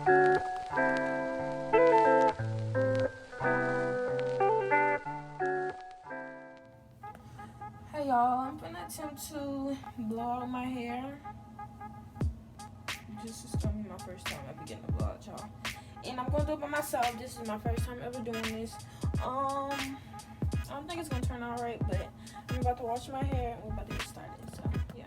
Hey y'all, I'm gonna attempt to blow out my hair. This is gonna be my first time ever getting a blowout, y'all. And I'm gonna do it by myself. This is my first time ever doing this. I don't think it's gonna turn out right, but I'm about to wash my hair and we're about to get started. So yeah.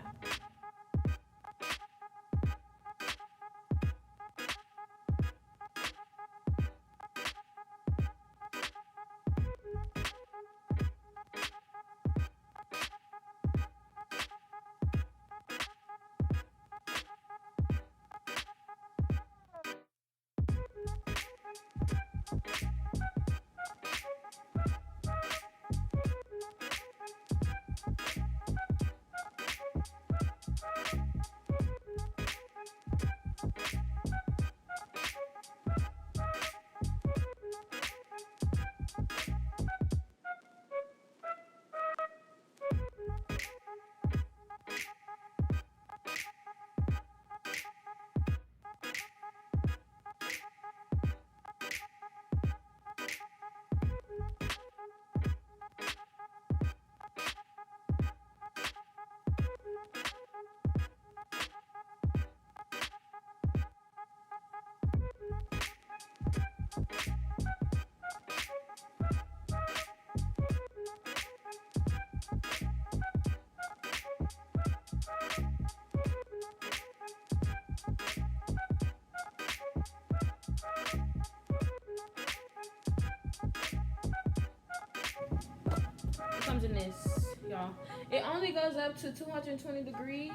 It comes in this, y'all. It only goes up to 220 degrees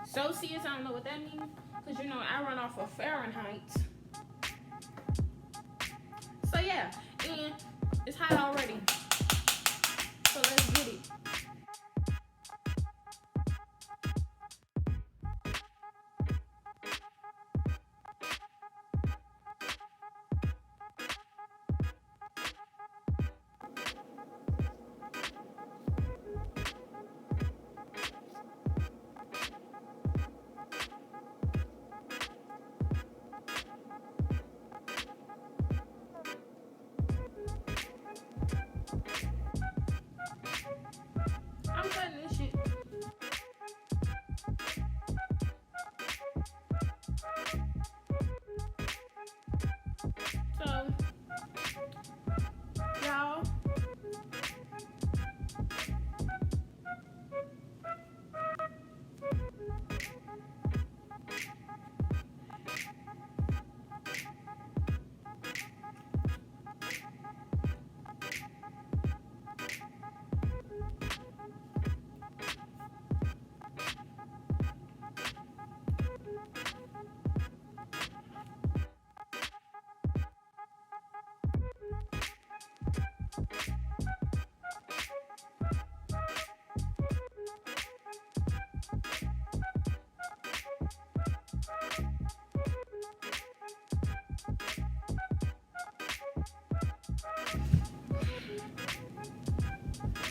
Celsius. I don't know what that means, because you know I run off of Fahrenheit. So yeah, and it's hot already. So let's get it. I'm cutting this shit. So, y'all,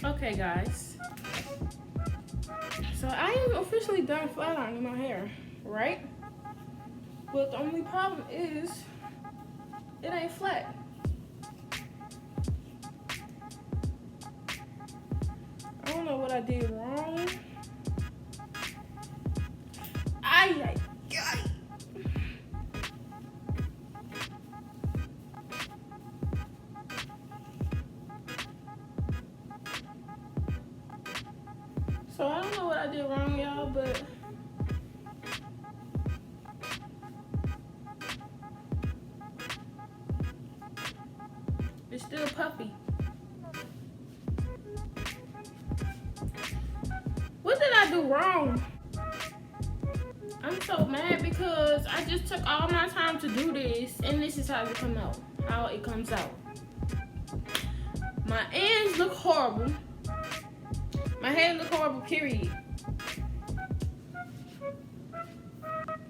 okay, guys. So I am officially done flat ironing my hair, right? But the only problem is it ain't flat. I don't know what I did wrong. Ay. So I don't know what I did wrong, y'all, but it's still puffy. What did I do wrong? I'm so mad because I just took all my time to do this, and this is how it come out. How it comes out. My ends look horrible. My hair look horrible, period.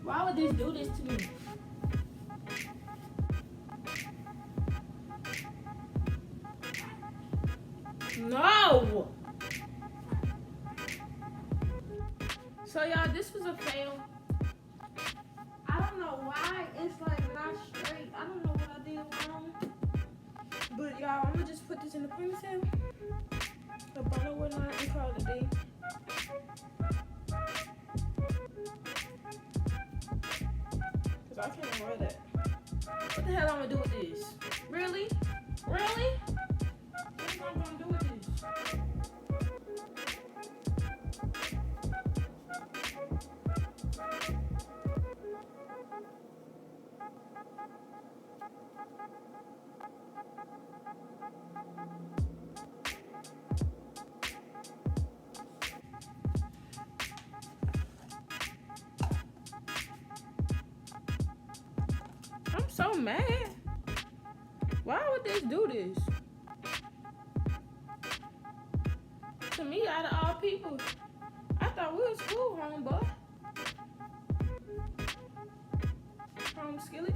Why would this do this to me? No! So y'all, this was a fail. I don't know why it's like in the ponytail. The bonnet would not and call it a day. Cause I can't wear that. What the hell I'm gonna do with this? Really? Really? What am I gonna do with this? I'm so mad. Why would this do this? To me, out of all people, I thought we was cool, homeboy. Home skillet.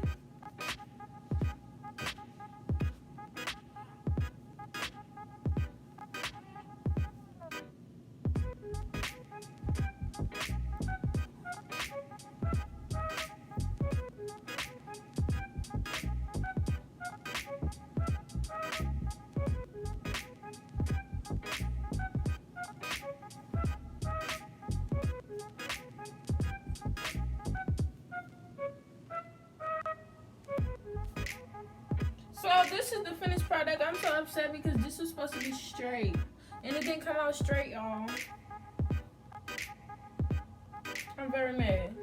So this is the finished product. I'm so upset because this was supposed to be straight. And it didn't come out straight, y'all. I'm very mad.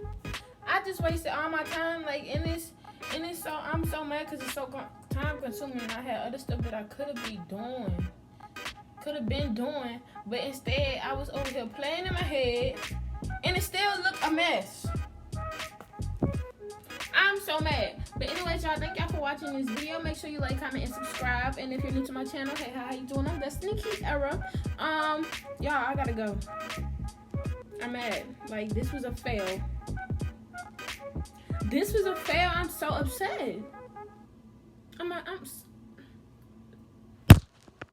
I just wasted all my time like in this, so I'm so mad because it's so time consuming and I had other stuff that I could have been doing. But instead I was over here playing in my head and it still looked a mess. I'm so mad. But anyways, y'all, thank y'all for watching this video. Make sure you like, comment, and subscribe. And if you're new to my channel, hey, how you doing? I'm destinykierraa. Y'all, I gotta go. I'm mad. Like, this was a fail. This was a fail. I'm so upset. I'm